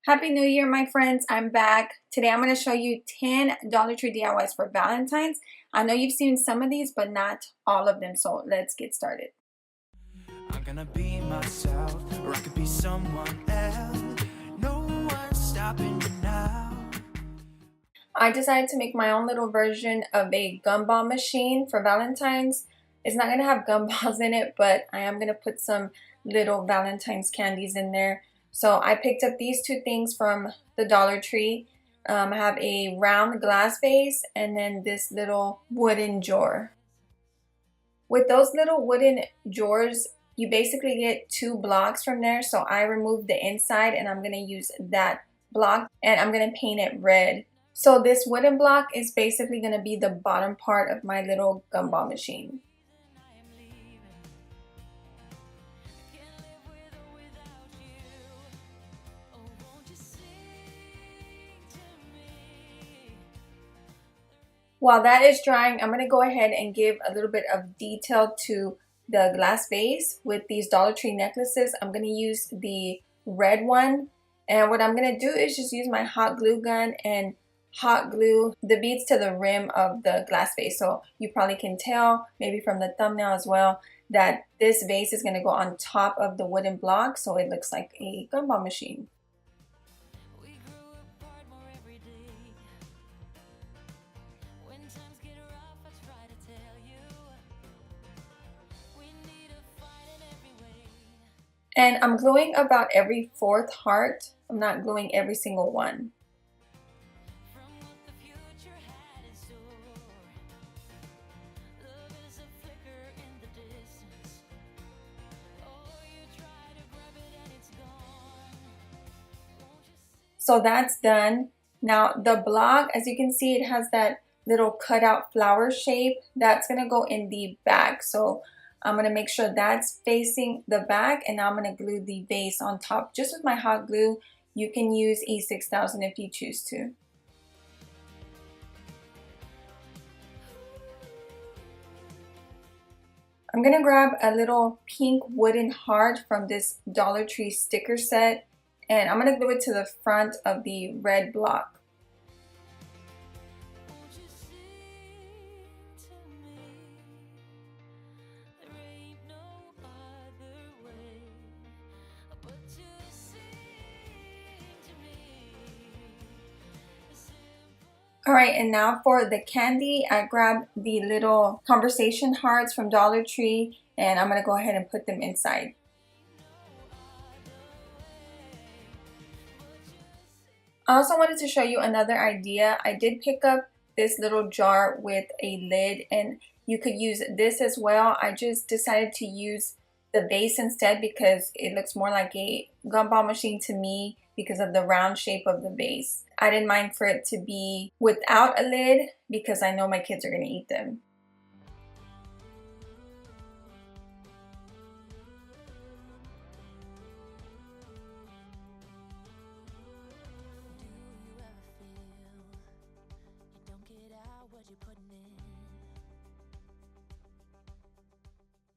Happy New Year, my friends. I'm back. Today I'm going to show you 10 Dollar Tree DIYs for Valentine's. I know you've seen some of these, but not all of them, so let's get started. I'm gonna be myself, or I could be someone else. No one's stopping me now. I decided to make my own little version of a gumball machine for Valentine's. It's not going to have gumballs in it, but I am going to put some little Valentine's candies in there. So I picked up these two things from the Dollar Tree. I have a round glass vase and then this little wooden jar. With those little wooden jars, you basically get two blocks from there. So I removed the inside and I'm going to use that block and I'm going to paint it red. So this wooden block is basically going to be the bottom part of my little gumball machine. While that is drying, I'm going to go ahead and give a little bit of detail to the glass vase with these Dollar Tree necklaces. I'm going to use the red one. And what I'm going to do is just use my hot glue gun and hot glue the beads to the rim of the glass vase. So you probably can tell, maybe from the thumbnail as well, that this vase is going to go on top of the wooden block so it looks like a gumball machine. And I'm gluing about every fourth heart. I'm not gluing every single one. So that's done. Now the block, as you can see, it has that little cutout flower shape. That's gonna go in the back. So I'm gonna make sure that's facing the back, and now I'm gonna glue the vase on top just with my hot glue. You can use E6000 if you choose to. I'm gonna grab a little pink wooden heart from this Dollar Tree sticker set, and I'm gonna glue it to the front of the red block. Alright, and now for the candy, I grabbed the little conversation hearts from Dollar Tree, and I'm going to go ahead and put them inside. I also wanted to show you another idea. I did pick up this little jar with a lid, and you could use this as well. I just decided to use the vase instead because it looks more like a gumball machine to me because of the round shape of the vase. I didn't mind for it to be without a lid because I know my kids are going to eat them.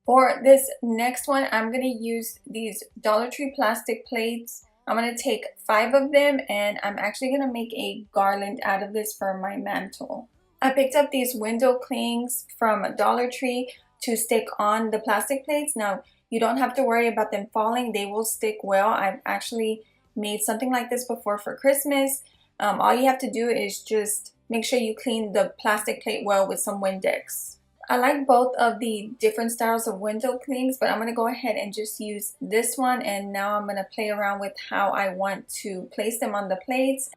For this next one, I'm going to use these Dollar Tree plastic plates. I'm going to take 5 of them, and I'm actually going to make a garland out of this for my mantle. I picked up these window clings from Dollar Tree to stick on the plastic plates. Now, you don't have to worry about them falling. They will stick well. I've actually made something like this before for Christmas. All you have to do is just make sure you clean the plastic plate well with some Windex. I like both of the different styles of window clings, but I'm going to go ahead and just use this one, and now I'm going to play around with how I want to place them on the plates.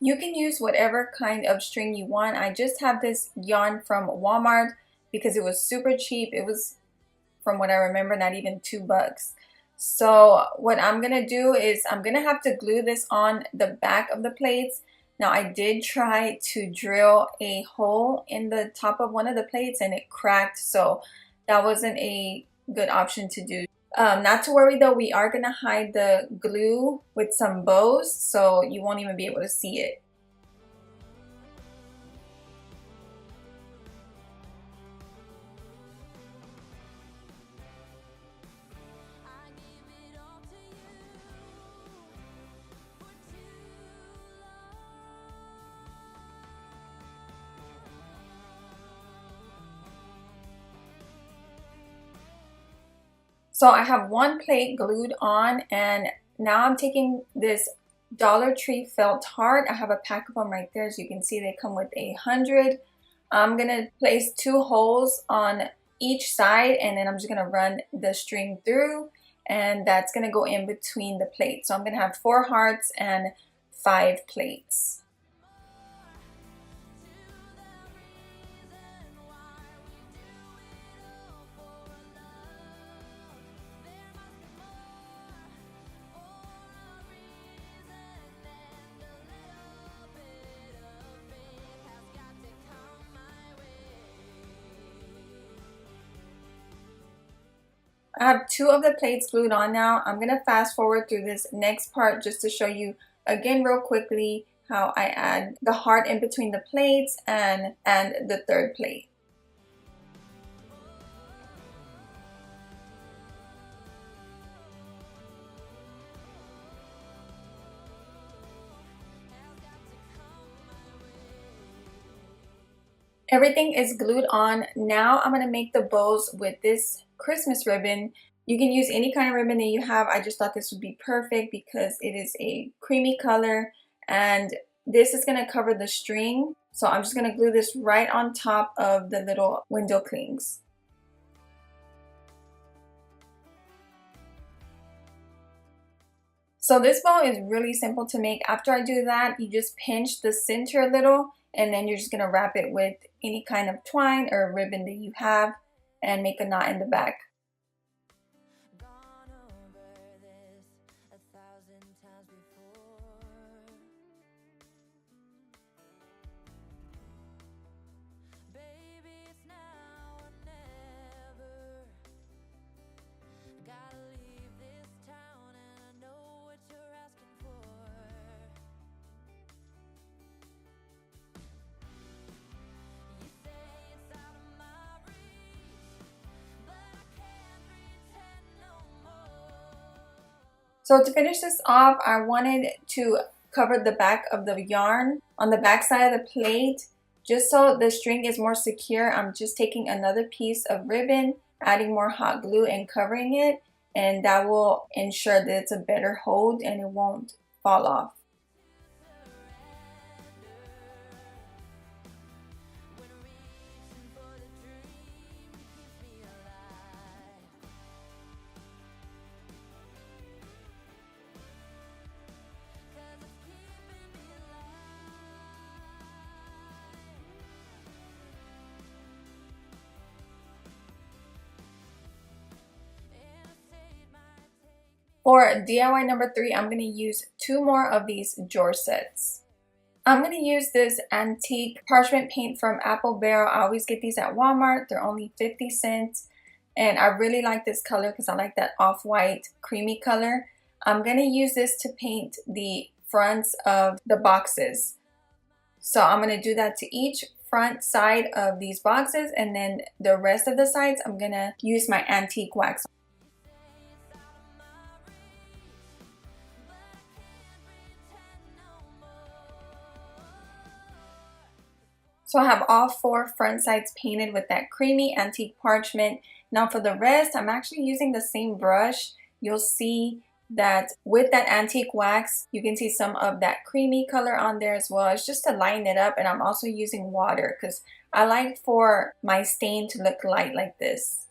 You can use whatever kind of string you want. I just have this yarn from Walmart because it was super cheap. It was, from what I remember, not even $2. So what I'm gonna do is I'm gonna have to glue this on the back of the plates. Now I did try to drill a hole in the top of one of the plates and it cracked, so that wasn't a good option to do. Not to worry though, we are gonna hide the glue with some bows so you won't even be able to see it. So I have one plate glued on, and now I'm taking this Dollar Tree felt heart. I have a pack of them right there. As you can see, they come with 100. I'm gonna place 2 holes on each side, and then I'm just gonna run the string through, and that's gonna go in between the plates. So I'm gonna have 4 hearts and 5 plates. I have 2 of the plates glued on now. I'm going to fast forward through this next part just to show you again real quickly how I add the heart in between the plates and the third plate. Everything is glued on. Now I'm going to make the bows with this Christmas ribbon. You can use any kind of ribbon that you have. I just thought this would be perfect because it is a creamy color and this is going to cover the string. So I'm just going to glue this right on top of the little window clings. So this bow is really simple to make. After I do that, you just pinch the center a little and then you're just going to wrap it with any kind of twine or ribbon that you have and make a knot in the back. So to finish this off, I wanted to cover the back of the yarn on the back side of the plate. Just so the string is more secure, I'm just taking another piece of ribbon, adding more hot glue and covering it, and that will ensure that it's a better hold and it won't fall off. For DIY number 3, I'm going to use 2 more of these drawer sets. I'm going to use this antique parchment paint from Apple Barrel. I always get these at Walmart. They're only 50 cents. And I really like this color because I like that off-white creamy color. I'm going to use this to paint the fronts of the boxes. So I'm going to do that to each front side of these boxes, and then the rest of the sides I'm going to use my antique wax. So I have all 4 front sides painted with that creamy antique parchment. Now for the rest, I'm actually using the same brush. You'll see that with that antique wax, you can see some of that creamy color on there as well. It's just to lighten it up, and I'm also using water because I like for my stain to look light like this.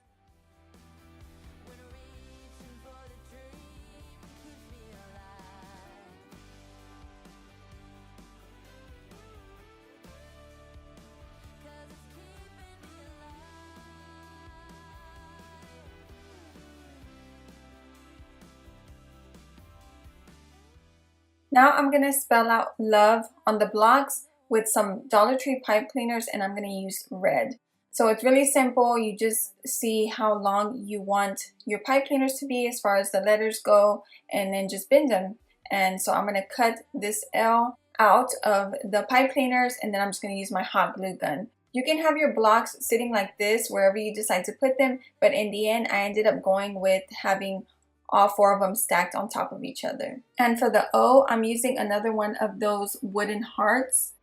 Now I'm gonna spell out love on the blocks with some Dollar Tree pipe cleaners, and I'm gonna use red. So it's really simple. You just see how long you want your pipe cleaners to be as far as the letters go, and then just bend them. And so I'm gonna cut this L out of the pipe cleaners, and then I'm just gonna use my hot glue gun. You can have your blocks sitting like this wherever you decide to put them, but in the end I ended up going with having all 4 of them stacked on top of each other. And for the O, I'm using another one of those wooden hearts.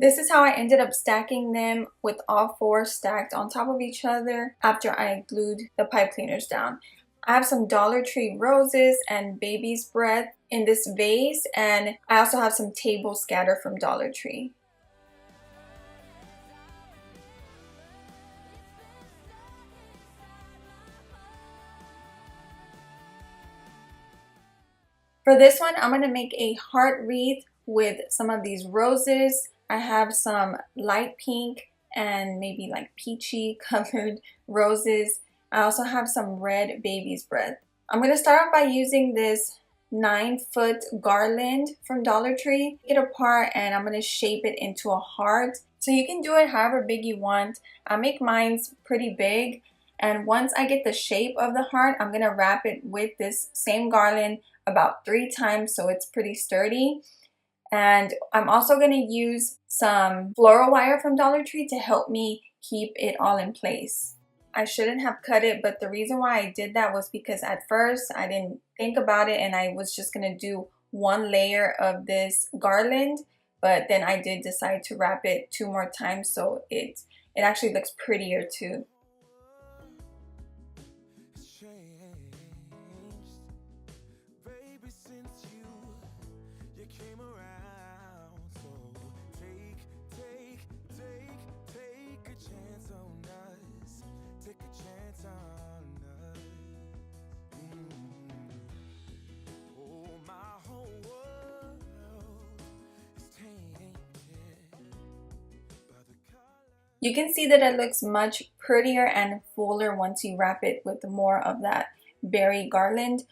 This is how I ended up stacking them, with all 4 stacked on top of each other after I glued the pipe cleaners down. I have some Dollar Tree roses and baby's breath in this vase, and I also have some table scatter from Dollar Tree. For this one, I'm going to make a heart wreath with some of these roses. I have some light pink and maybe like peachy colored roses. I also have some red baby's breath. I'm going to start off by using this 9-foot garland from Dollar Tree. Take it apart and I'm going to shape it into a heart. So you can do it however big you want. I make mine's pretty big. And once I get the shape of the heart, I'm going to wrap it with this same garland about 3 times so it's pretty sturdy. And I'm also going to use some floral wire from Dollar Tree to help me keep it all in place. I shouldn't have cut it, but the reason why I did that was because at first I didn't think about it and I was just going to do 1 layer of this garland, but then I did decide to wrap it 2 more times, so it actually looks prettier too. You can see that it looks much prettier and fuller once you wrap it with more of that berry garland.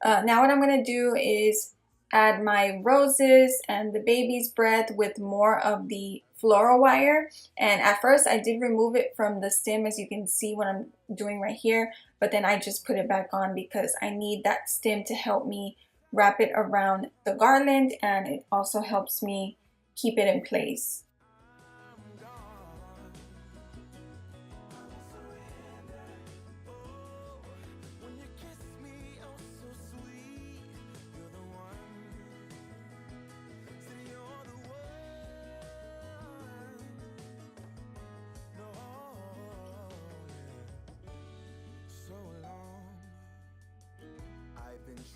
Now what I'm going to do is add my roses and the baby's breath with more of the floral wire. And at first I did remove it from the stem, as you can see what I'm doing right here, but then I just put it back on because I need that stem to help me wrap it around the garland, and it also helps me keep it in place.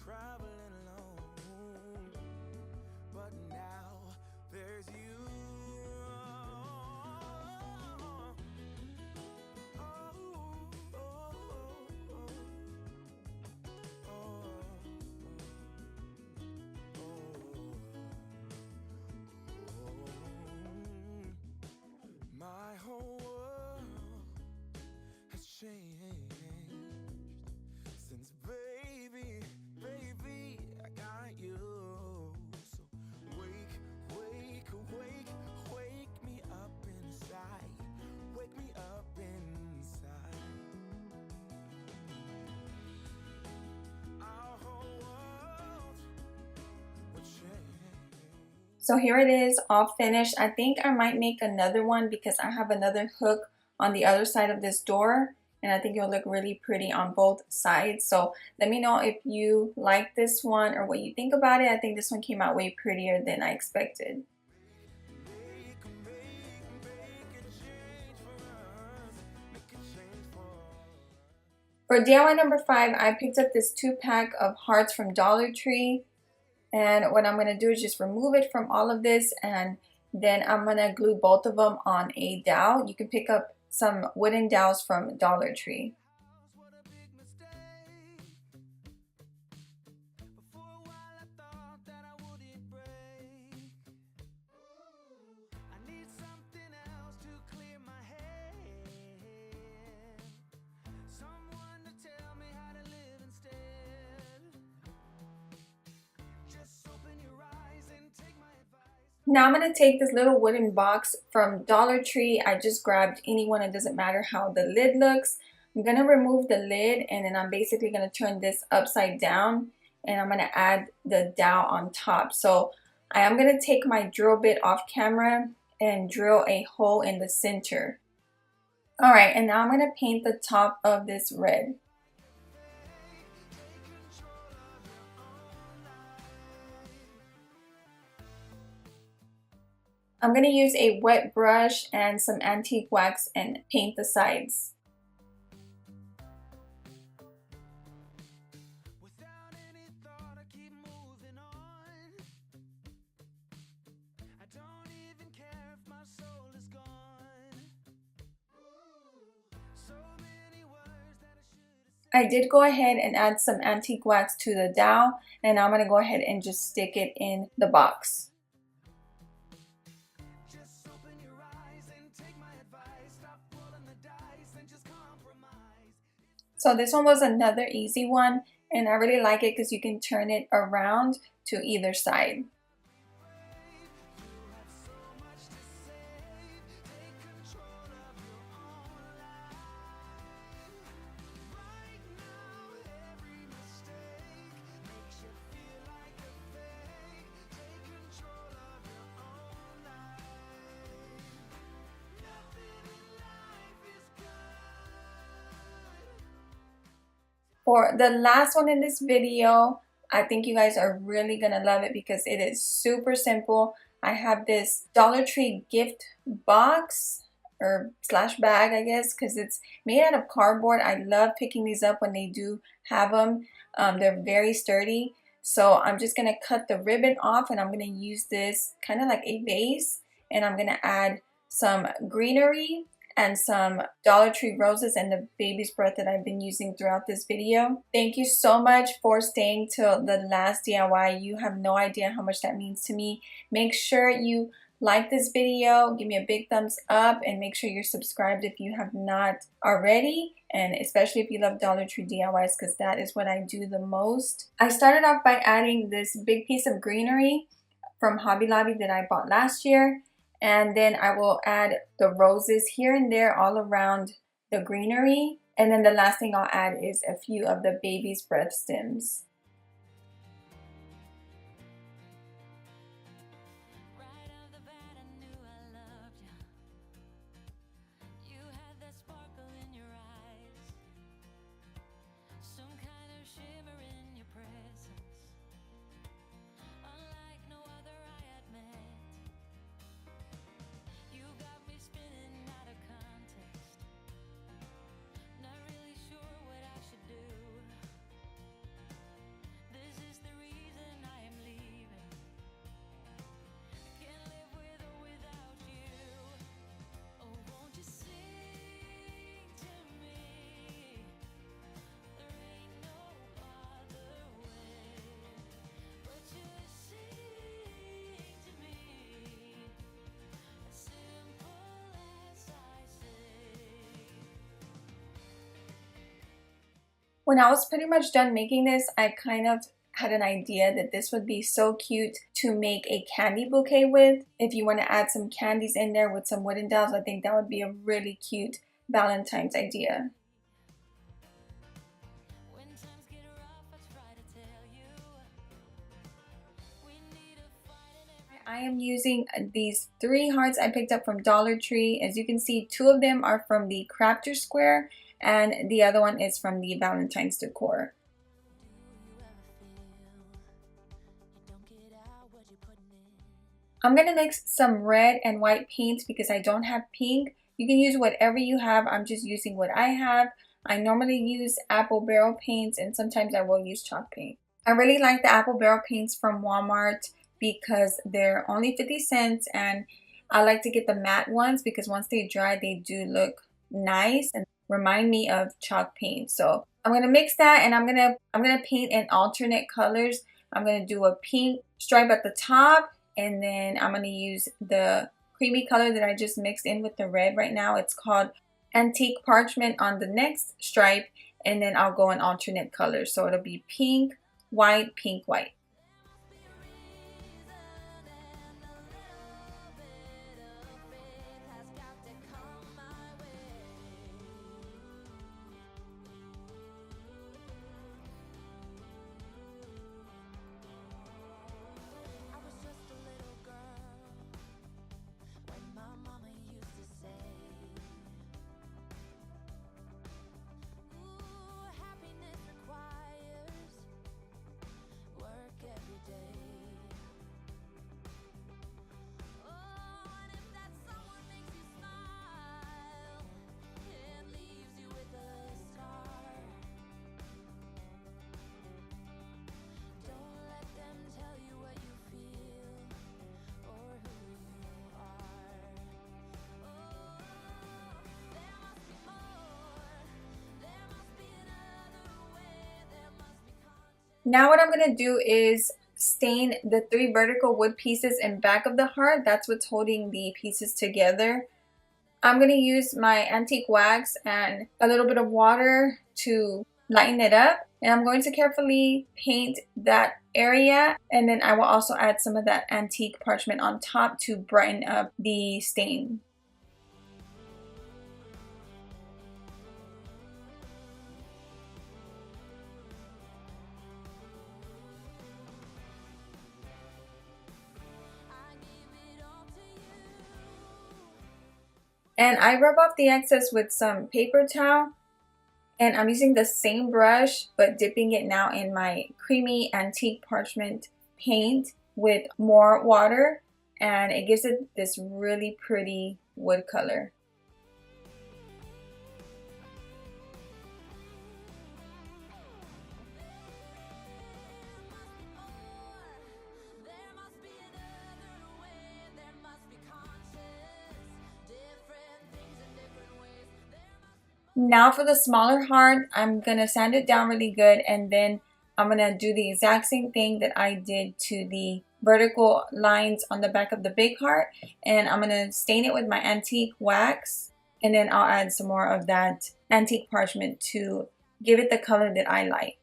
Traveling alone, but now there's you. My whole world has changed since baby I got you. So wake me up inside. Wake me up inside. Our whole world will change. So here it is, all finished. I think I might make another one because I have another hook on the other side of this door, and I think it'll look really pretty on both sides. So let me know if you like this one or what you think about it. I think this one came out way prettier than I expected. For DIY number 5, I picked up this 2-pack of hearts from Dollar Tree. And what I'm going to do is just remove it from all of this, and then I'm going to glue both of them on a dowel. You can pick up some wooden dowels from Dollar Tree. Now I'm going to take this little wooden box from Dollar Tree. I just grabbed any one. It doesn't matter how the lid looks. I'm going to remove the lid, and then I'm basically going to turn this upside down, and I'm going to add the dowel on top. So I am going to take my drill bit off camera and drill a hole in the center. Alright, and now I'm going to paint the top of this red. I'm going to use a wet brush and some antique wax and paint the sides. I did go ahead and add some antique wax to the dowel, and now I'm going to go ahead and just stick it in the box. So this one was another easy one, and I really like it because you can turn it around to either side. For the last one in this video, I think you guys are really gonna love it because it is super simple. I have this Dollar Tree gift box or slash bag, I guess, because it's made out of cardboard. I love picking these up when they do have them. They're very sturdy. So I'm just gonna cut the ribbon off, and I'm gonna use this kind of like a vase, and I'm gonna add some greenery and some Dollar Tree roses and the baby's breath that I've been using throughout this video. Thank you so much for staying till the last DIY. You have no idea how much that means to me. Make sure you like this video, give me a big thumbs up, and make sure you're subscribed if you have not already, and especially if you love Dollar Tree DIYs, because that is what I do the most. I started off by adding this big piece of greenery from Hobby Lobby that I bought last year. And then I will add the roses here and there all around the greenery. And then the last thing I'll add is a few of the baby's breath stems. When I was pretty much done making this, I kind of had an idea that this would be so cute to make a candy bouquet with. If you want to add some candies in there with some wooden dowels, I think that would be a really cute Valentine's idea. I am using these 3 hearts I picked up from Dollar Tree. As you can see, 2 of them are from the Crafter Square, and the other one is from the Valentine's decor. I'm going to mix some red and white paints because I don't have pink. You can use whatever you have. I'm just using what I have. I normally use apple barrel paints, and sometimes I will use chalk paint. I really like the apple barrel paints from Walmart because they're only 50 cents, and I like to get the matte ones because once they dry, they do look nice and remind me of chalk paint. So I'm gonna mix that, and I'm gonna paint in alternate colors. I'm gonna do a pink stripe at the top, and then I'm gonna use the creamy color that I just mixed in with the red right now. It's called Antique Parchment on the next stripe, and then I'll go in alternate colors. So it'll be pink, white, pink, white. Now what I'm going to do is stain the 3 vertical wood pieces in back of the heart. That's what's holding the pieces together. I'm going to use my antique wax and a little bit of water to lighten it up. And I'm going to carefully paint that area, and then I will also add some of that antique parchment on top to brighten up the stain. And I rub off the excess with some paper towel. And I'm using the same brush, but dipping it now in my creamy antique parchment paint with more water. And it gives it this really pretty wood color. Now for the smaller heart, I'm going to sand it down really good, and then I'm going to do the exact same thing that I did to the vertical lines on the back of the big heart, and I'm going to stain it with my antique wax, and then I'll add some more of that antique parchment to give it the color that I like.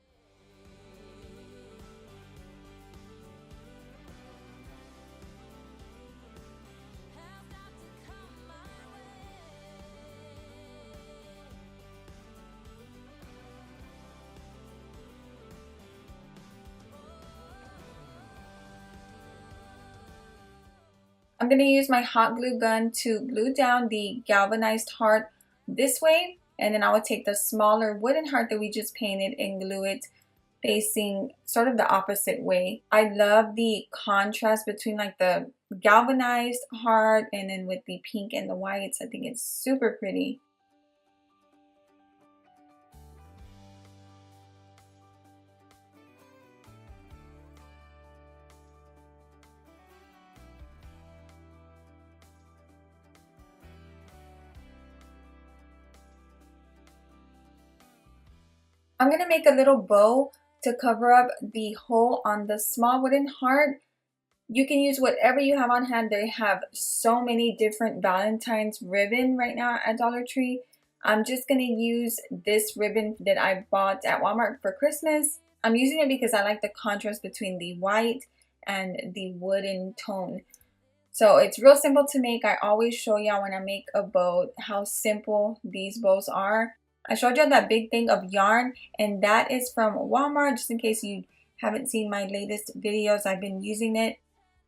I'm going to use my hot glue gun to glue down the galvanized heart this way, and then I will take the smaller wooden heart that we just painted and glue it facing sort of the opposite way. I love the contrast between like the galvanized heart and then with the pink and the whites. I think it's super pretty. I'm going to make a little bow to cover up the hole on the small wooden heart. You can use whatever you have on hand. They have so many different Valentine's ribbon right now at Dollar Tree. I'm just going to use this ribbon that I bought at Walmart for Christmas. I'm using it because I like the contrast between the white and the wooden tone. So it's real simple to make. I always show y'all when I make a bow how simple these bows are. I showed you that big thing of yarn, and that is from Walmart, just in case you haven't seen my latest videos. I've been using it.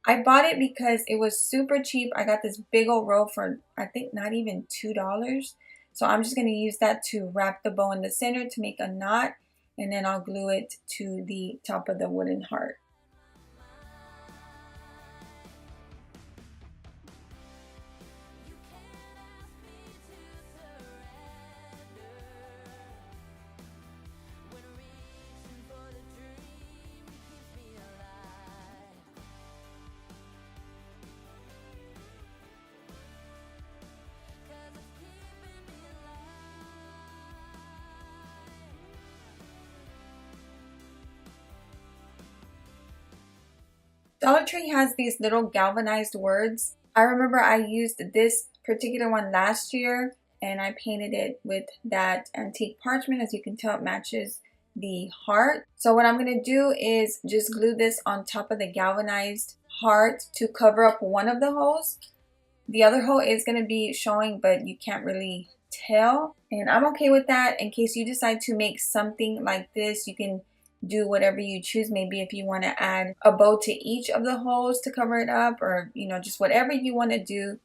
I bought it because it was super cheap. I got this big old roll for, I think, not even $2. So I'm just going to use that to wrap the bow in the center to make a knot, and then I'll glue it to the top of the wooden heart. Dollar Tree has these little galvanized words. I remember I used this particular one last year, and I painted it with that antique parchment. As you can tell, it matches the heart. So what I'm going to do is just glue this on top of the galvanized heart to cover up one of the holes. The other hole is going to be showing, but you can't really tell. And I'm okay with that. In case you decide to make something like this, you can do whatever you choose. Maybe if you want to add a bow to each of the holes to cover it up, or just whatever you want to do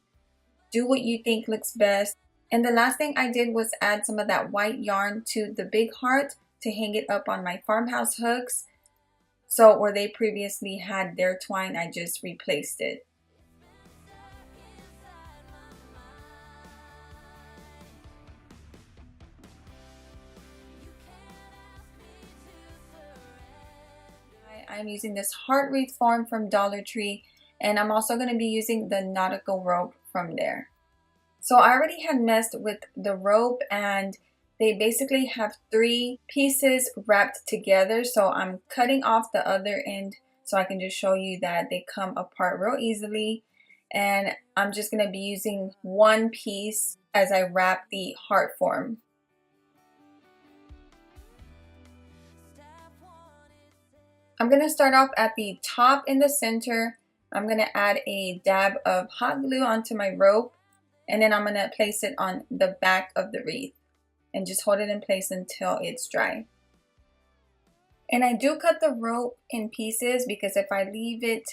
what you think looks best. And the last thing I did was add some of that white yarn to the big heart to hang it up on my farmhouse hooks. So where they previously had their twine, I just replaced it. I'm using this heart wreath form from Dollar Tree, and I'm also going to be using the nautical rope from there. So I already had messed with the rope, and they basically have 3 pieces wrapped together. So I'm cutting off the other end so I can just show you that they come apart real easily. And I'm just going to be using one piece as I wrap the heart form. I'm going to start off at the top in the center. I'm going to add a dab of hot glue onto my rope, and then I'm going to place it on the back of the wreath and just hold it in place until it's dry. And I do cut the rope in pieces because if I leave it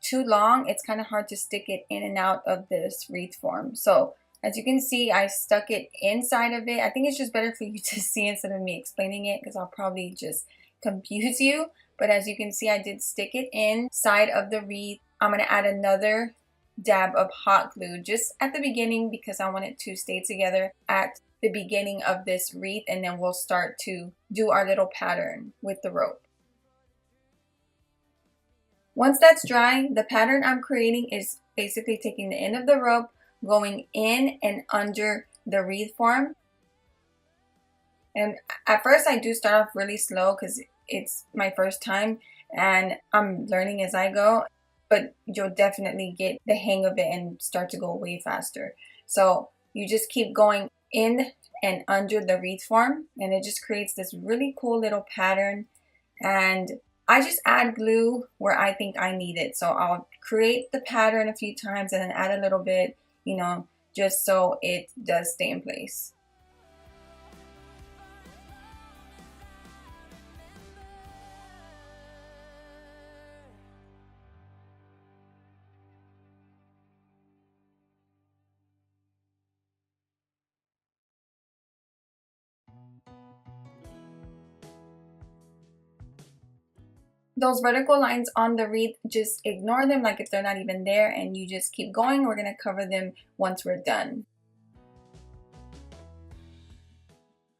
too long, it's kind of hard to stick it in and out of this wreath form. So as you can see, I stuck it inside of it. I think it's just better for you to see instead of me explaining it, because I'll probably just confuse you. But as you can see, I did stick it inside of the wreath. I'm going to add another dab of hot glue just at the beginning because I want it to stay together at the beginning of this wreath, and then we'll start to do our little pattern with the rope. Once that's dry, the pattern I'm creating is basically taking the end of the rope, going in and under the wreath form. And at first I do start off really slow because it's my first time and I'm learning as I go, but you'll definitely get the hang of it and start to go way faster. So you just keep going in and under the wreath form, and it just creates this really cool little pattern. And I just add glue where I think I need it. So I'll create the pattern a few times and then add a little bit, you know, just so it does stay in place. Those vertical lines on the wreath, just ignore them like if they're not even there, and you just keep going. We're going to cover them once we're done.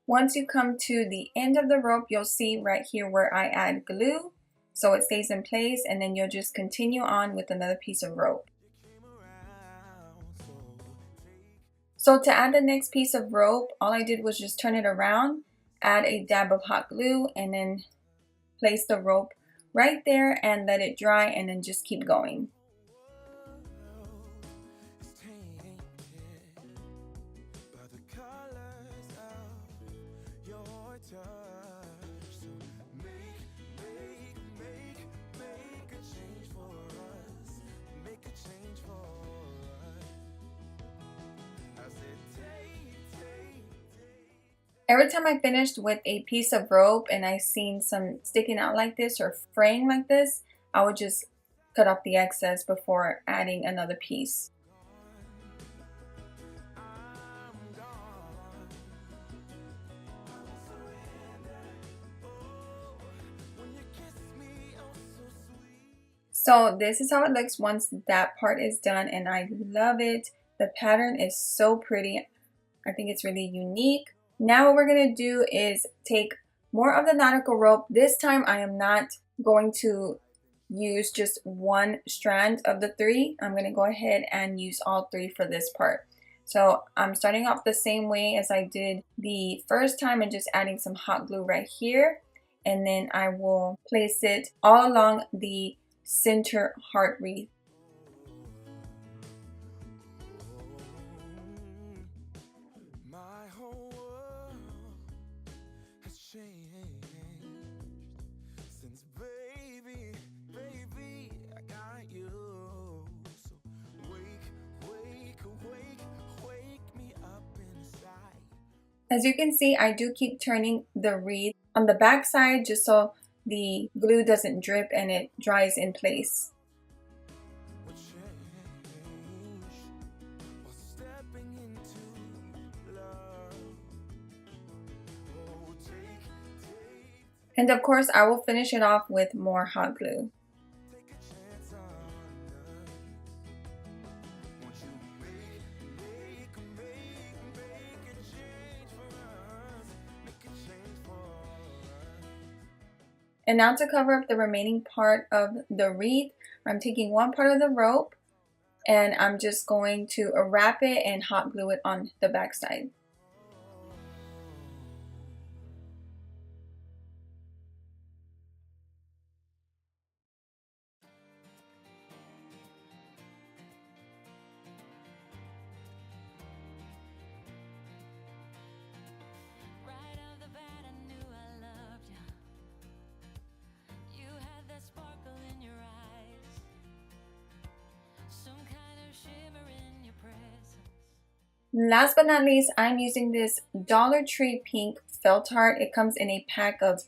Once you come to the end of the rope, you'll see right here where I add glue so it stays in place, and then you'll just continue on with another piece of rope. So to add the next piece of rope, all I did was just turn it around, add a dab of hot glue, and then place the rope right there and let it dry, and then just keep going. Every time I finished with a piece of rope and I seen some sticking out like this or fraying like this, I would just cut off the excess before adding another piece. So this is how it looks once that part is done, and I love it. The pattern is so pretty. I think it's really unique. Now what we're going to do is take more of the nautical rope. This time I am not going to use just one strand of the 3. I'm going to go ahead and use all 3 for this part. So I'm starting off the same way as I did the first time and just adding some hot glue right here. And then I will place it all along the center heart wreath. As you can see, I do keep turning the wreath on the back side just so the glue doesn't drip and it dries in place. And of course, I will finish it off with more hot glue. And now to cover up the remaining part of the wreath, I'm taking one part of the rope and I'm just going to wrap it and hot glue it on the back side. Last but not least, I'm using this Dollar Tree pink felt heart. It comes in a pack of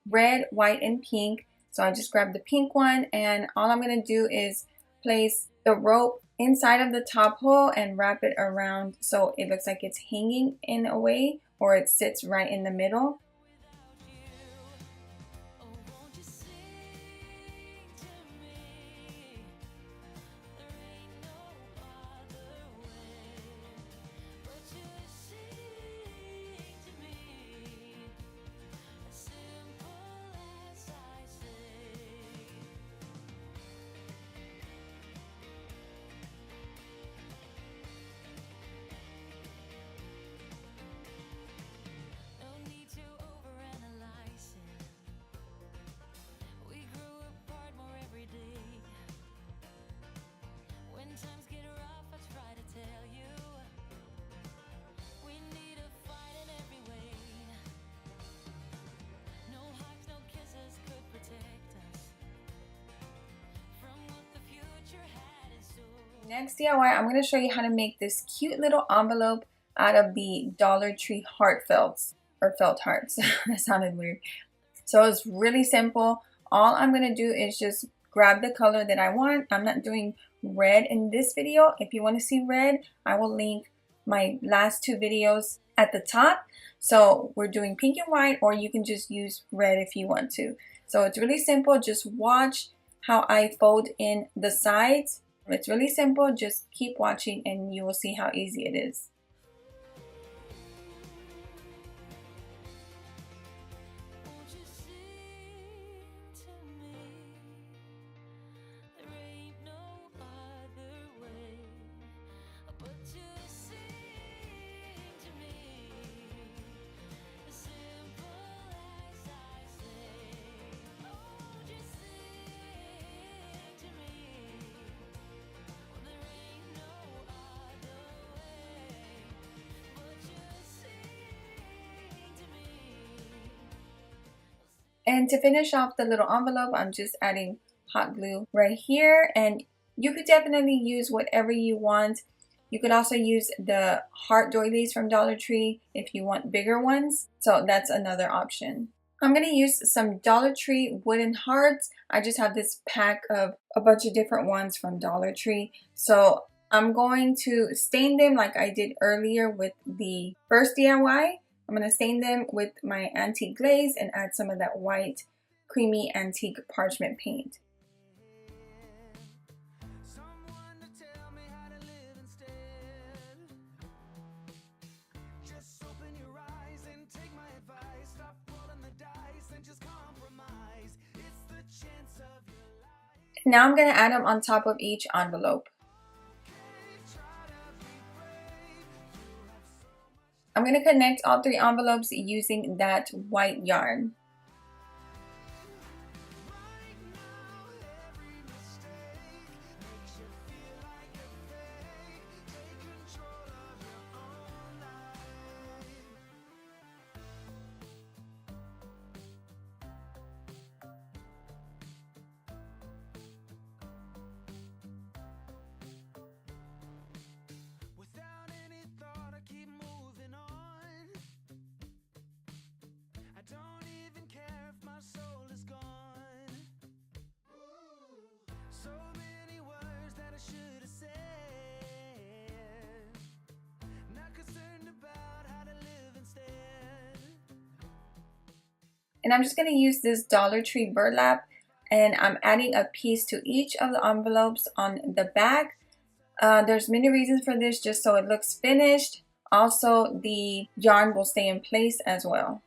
red, white, and pink. So I just grabbed the pink one, and all I'm going to do is place the rope inside of the top hole and wrap it around so it looks like it's hanging in a way, or it sits right in the middle. Next DIY, I'm going to show you how to make this cute little envelope out of the Dollar Tree heart felts, or felt hearts. That sounded weird. So it's really simple. All I'm going to do is just grab the color that I want. I'm not doing red in this video. If you want to see red, I will link my last two videos at the top. So we're doing pink and white, or you can just use red if you want to. So it's really simple. Just watch how I fold in the sides. It's really simple. Just keep watching and you will see how easy it is. And to finish off the little envelope, I'm just adding hot glue right here. And you could definitely use whatever you want. You could also use the heart doilies from Dollar Tree if you want bigger ones. So that's another option. I'm going to use some Dollar Tree wooden hearts. I just have this pack of a bunch of different ones from Dollar Tree. So I'm going to stain them like I did earlier with the first DIY. I'm going to stain them with my antique glaze and add some of that white creamy antique parchment paint. Now I'm going to add them on top of each envelope. I'm going to connect all three envelopes using that white yarn. And I'm just going to use this Dollar Tree burlap, and I'm adding a piece to each of the envelopes on the back. There's many reasons for this, just so it looks finished. Also, the yarn will stay in place as well.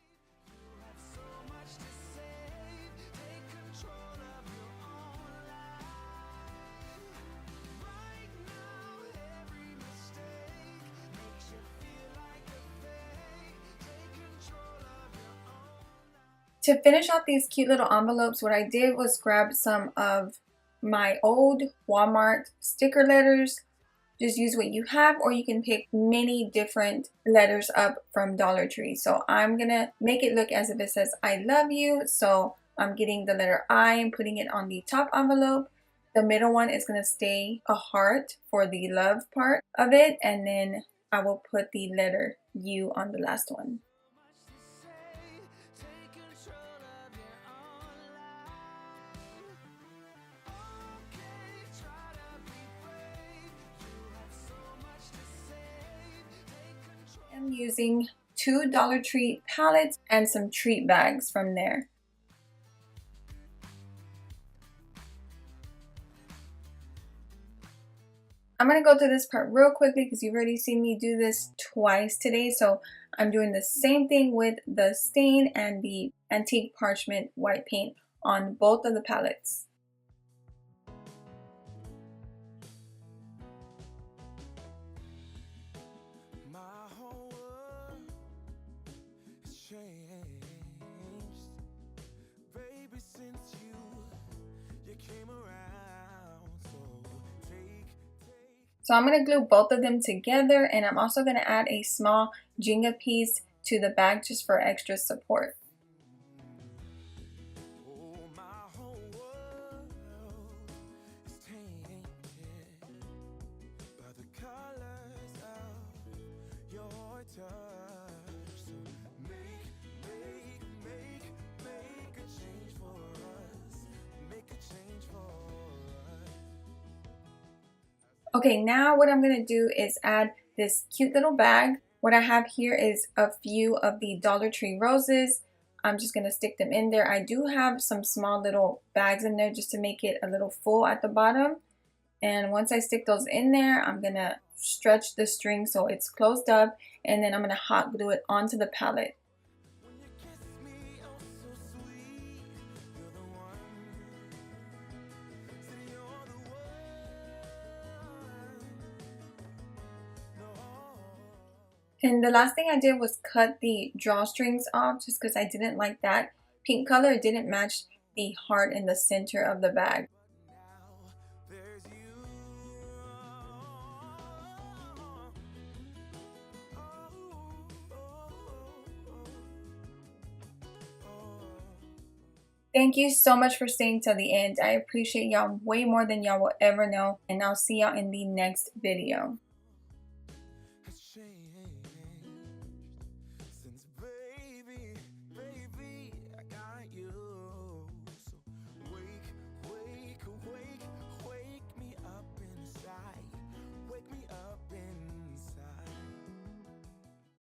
To finish off these cute little envelopes, what I did was grab some of my old Walmart sticker letters. Just use what you have, or you can pick many different letters up from Dollar Tree. So I'm gonna make it look as if it says I love you. So I'm getting the letter I and putting it on the top envelope. The middle one is gonna stay a heart for the love part of it, and then I will put the letter U on the last one. I'm using 2 Dollar Tree palettes and some treat bags from there. I'm going to go through this part real quickly because you've already seen me do this twice today. So I'm doing the same thing with the stain and the antique parchment white paint on both of the palettes. My whole world has changed, baby, since you came around. So I'm going to glue both of them together, and I'm also going to add a small Jenga piece to the bag just for extra support. Oh, my whole world is tainted by the colors of your touch. So make a change for us. Make a change for us. Okay, now what I'm going to do is add this cute little bag. What I have here is a few of the Dollar Tree roses. I'm just going to stick them in there. I do have some small little bags in there just to make it a little full at the bottom. And once I stick those in there, I'm going to stretch the string so it's closed up, and then I'm going to hot glue it onto the palette. When you kiss me, oh so sweet, you're the one. Say you're the one. No. And the last thing I did was cut the drawstrings off just because I didn't like that pink color. It didn't match the heart in the center of the bag. Now there's you. Thank you so much for staying till the end. I appreciate y'all way more than y'all will ever know. And I'll see y'all in the next video.